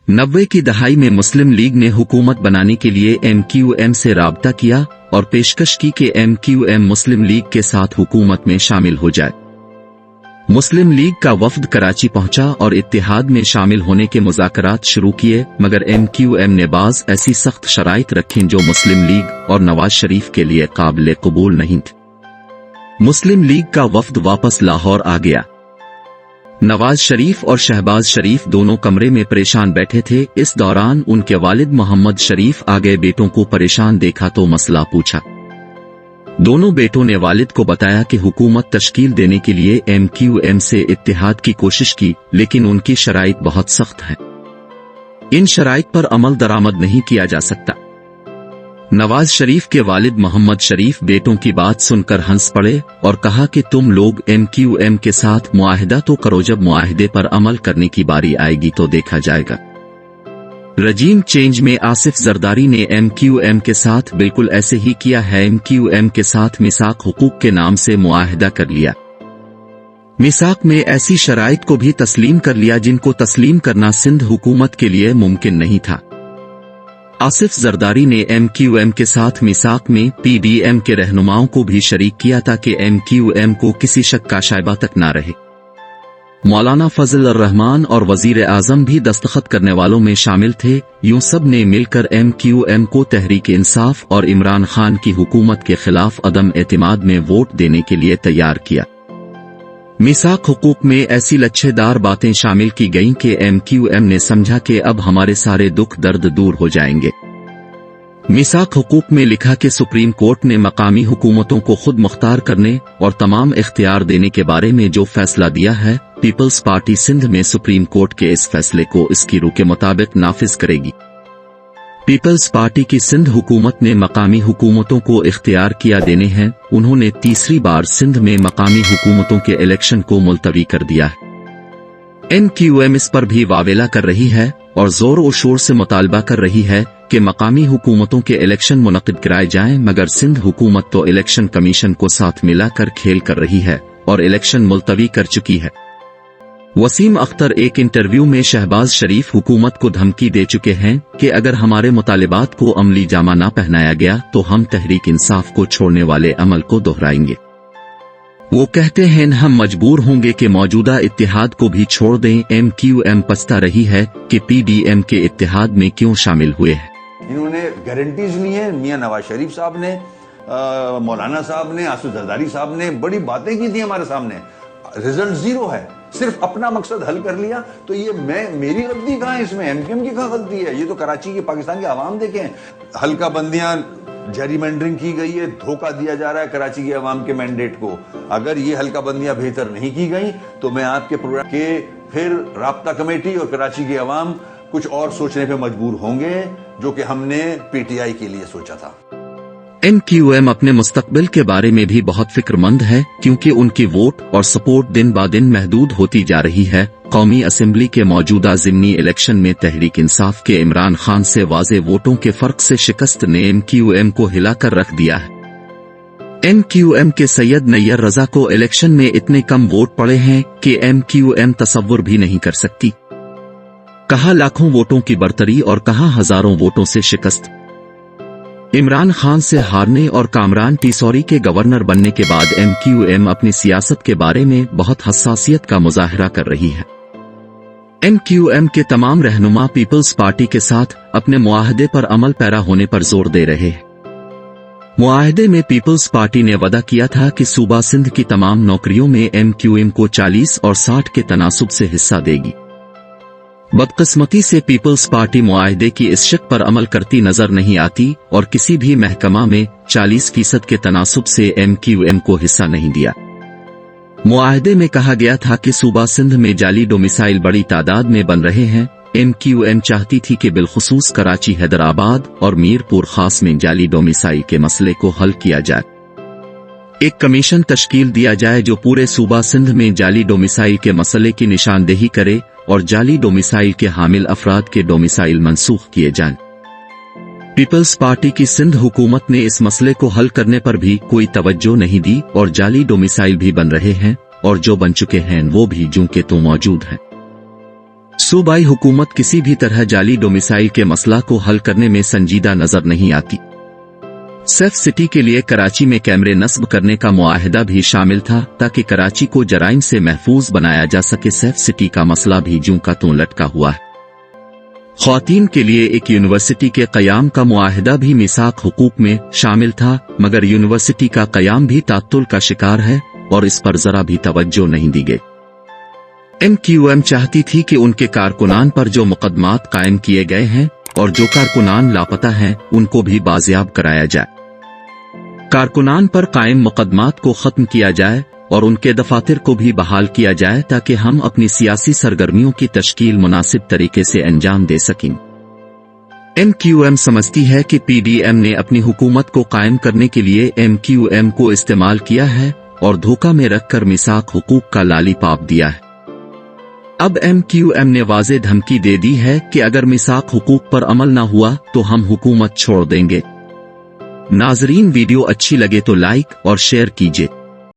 90 की दहाई में मुस्लिम लीग ने हुकूमत बनाने के लिए MQM से राब्ता किया और पेशकश की कि MQM मुस्लिम लीग के साथ हुकूमत में शामिल हो जाए। मुस्लिम लीग का वफद कराची पहुंचा और इत्तेहाद में शामिल होने के मुज़ाकरात शुरू किए, मगर MQM ने बाज़ ऐसी सख्त शराइत रखीं जो मुस्लिम लीग और नवाज शरीफ के लिए काबिल कबूल नहीं थी। मुस्लिम लीग का वफद वापस लाहौर आ गया। नवाज शरीफ और शहबाज शरीफ दोनों कमरे में परेशान बैठे थे। इस दौरान उनके वालिद मोहम्मद शरीफ आ गए। बेटों को परेशान देखा तो मसला पूछा। दोनों बेटों ने वालिद को बताया कि हुकूमत तश्कील देने के लिए MQM से इत्तेहाद की कोशिश की, लेकिन उनकी शराइत बहुत सख्त है। इन शराइत पर अमल दरामद नहीं किया जा सकता। नवाज शरीफ के वालिद मोहम्मद शरीफ बेटों की बात सुनकर हंस पड़े और कहा कि तुम लोग MQM के साथ मुआहिदा तो करो, जब मुआहिदे पर अमल करने की बारी आएगी तो देखा जाएगा। रजीम चेंज में आसिफ जरदारी ने MQM के साथ बिल्कुल ऐसे ही किया है। MQM के साथ मिसाक हुकूक के नाम से मुआहिदा कर लिया। मिसाक में ऐसी शराइत को भी तस्लीम कर लिया जिनको तस्लीम करना सिंध हुकूमत के लिए मुमकिन नहीं था। आसिफ जरदारी ने MQM के साथ मिसाक में PDM के रहनुमाओं को भी शरीक किया ताकि MQM को किसी शक का शायबा तक ना रहे। मौलाना फजल रहमान और वजीर आजम भी दस्तखत करने वालों में शामिल थे। यूं सब ने मिलकर MQM को तहरीक इंसाफ और इमरान खान की हुकूमत के खिलाफ अदम एतमाद में वोट देने के लिए तैयार किया। मिसाक हुकूक में ऐसी लच्छेदार बातें शामिल की गईं कि MQM ने समझा कि अब हमारे सारे दुख दर्द दूर हो जाएंगे। मिसाक हुकूक में लिखा कि सुप्रीम कोर्ट ने मकामी हुकूमतों को खुद मुख्तार करने और तमाम इख्तियार देने के बारे में जो फैसला दिया है, पीपल्स पार्टी सिंध में सुप्रीम कोर्ट के इस फैसले को इसकी रूह के मुताबिक नाफिज करेगी। पीपल्स पार्टी की सिंध हुकूमत ने मकामी हुकूमतों को इख्तियार किया देने हैं। उन्होंने तीसरी बार सिंध में मकामी हुकूमतों के इलेक्शन को मुलतवी कर दिया है। MQM इस पर भी वावेला कर रही है और जोर और शोर से मुतालबा कर रही है कि मकामी हुकूमतों के इलेक्शन मुनक़िद कराए जाएं, मगर सिंध हुकूमत तो इलेक्शन कमीशन को साथ मिलाकर खेल कर रही है और इलेक्शन मुलतवी कर चुकी है। वसीम अख्तर एक इंटरव्यू में शहबाज शरीफ हुकूमत को धमकी दे चुके हैं कि अगर हमारे मुतालिबात को अमली जामा ना पहनाया गया तो हम तहरीक इंसाफ को छोड़ने वाले अमल को दोहराएंगे। वो कहते हैं हम मजबूर होंगे कि मौजूदा इत्तेहाद को भी छोड़ दें। MQM पछता रही है कि PDM के इत्तेहाद में क्यों शामिल हुए हैं। इन्होंने गारंटीज ली हैं। मियां नवाज शरीफ साहब ने, मौलाना साहब ने, आसिफ जरदारी साहब ने बड़ी बातें की थी हमारे सामने। रिजल्ट जीरो है। सिर्फ अपना मकसद हल कर लिया। तो ये मेरी गलती कहाँ है इसमें? MQM की कहाँ गलती है? ये तो कराची की, पाकिस्तान के आवाम देखें, हल्का बंदियां जेरीमेंडरिंग की गई है, धोखा दिया जा रहा है कराची की आवाम के मैंडेट को। अगर ये हल्का बंदियां बेहतर नहीं की गई तो मैं आपके प्रोग्राम के फिर राब्ता कमेटी और कराची की आवाम कुछ और सोचने पे मजबूर होंगे, जो कि हमने PTI के लिए सोचा था। MQM अपने मुस्तकबिल के बारे में भी बहुत फिक्रमंद है, क्योंकि उनकी वोट और सपोर्ट दिन ब दिन महदूद होती जा रही है। कौमी असेंबली के मौजूदा ज़िमनी इलेक्शन में तहरीक इंसाफ के इमरान खान से वाज़े वोटों के फर्क से शिकस्त ने MQM को हिलाकर रख दिया है। MQM के सैयद नैयर रजा को इलेक्शन में इतने कम वोट पड़े हैं कि MQM तसव्वुर भी नहीं कर सकती। कहा लाखों वोटों की बरतरी और कहा हजारों वोटों से शिकस्त। इमरान खान से हारने और कामरान टिसौरी के गवर्नर बनने के बाद MQM अपनी सियासत के बारे में बहुत हसासियत का मुजाहरा कर रही है। MQM के तमाम रहनुमा पीपल्स पार्टी के साथ अपने मुआहदे पर अमल पैरा होने पर जोर दे रहे हैं। मुआहदे में पीपल्स पार्टी ने वादा किया था कि सूबा सिंध की तमाम नौकरियों में MQM को 40 और 60 के तनासुब से हिस्सा देगी। बदकिस्मती से पीपल्स पार्टी मुआहदे की इस शर्त पर अमल करती नजर नहीं आती और किसी भी महकमा में 40% के तनासुब से MQM को हिस्सा नहीं दिया। मुआहदे में कहा गया था कि सूबा सिंध में जाली डोमिसाइल बड़ी तादाद में बन रहे हैं। MQM चाहती थी कि बिलखुसूस कराची, हैदराबाद और मीरपुर खास में जाली डोमिसाइल के मसले को हल किया जाए। एक कमीशन तश्कील दिया जाए जो पूरे सूबा सिंध में जाली डोमिसाइल के मसले की निशानदेही करे और जाली डोमिसाइल के हामिल अफराद के डोमिसाइल मनसूख किए जाएं। पीपल्स पार्टी की सिंध हुकूमत ने इस मसले को हल करने पर भी कोई तवज्जो नहीं दी और जाली डोमिसाइल भी बन रहे हैं और जो बन चुके हैं वो भी जूं के तो मौजूद हैं। सूबाई हुकूमत किसी भी तरह जाली डोमिसाइल के मसला को हल करने में संजीदा नजर नहीं आती। सेफ सिटी के लिए कराची में कैमरे नस्ब करने का मुआहदा भी शामिल था ताकि कराची को जराइम से महफूज बनाया जा सके। सेफ सिटी का मसला भी जूं का त्यों लटका हुआ है। ख्वातीन के लिए एक यूनिवर्सिटी के क़याम का मुआहदा भी मिसाक हुकूक में शामिल था, मगर यूनिवर्सिटी का क़याम भी तात्तुल का शिकार है और इस पर जरा भी तवज्जो नहीं दी गई। MQM चाहती थी कि उनके कारकुनान पर जो मुकदमात कायम किए गए हैं और जो कारकुनान लापता हैं उनको भी बाजियाब कराया जाए। कारकुनान पर कायम मुकदमात को खत्म किया जाए और उनके दफातर को भी बहाल किया जाए ताकि हम अपनी सियासी सरगर्मियों की तश्कील मुनासिब तरीके से अंजाम दे सकें। MQM समझती है कि PDM ने अपनी हुकूमत को कायम करने के लिए MQM को इस्तेमाल किया है और धोखा में रखकर मिसाक हुकूक का लालीपाप दिया है। अब MQM ने वाज़े धमकी दे दी है कि अगर मिसाक हुकूक पर अमल न हुआ तो हम हुकूमत छोड़ देंगे। नाजरीन, वीडियो अच्छी लगे तो लाइक और शेयर कीजिए।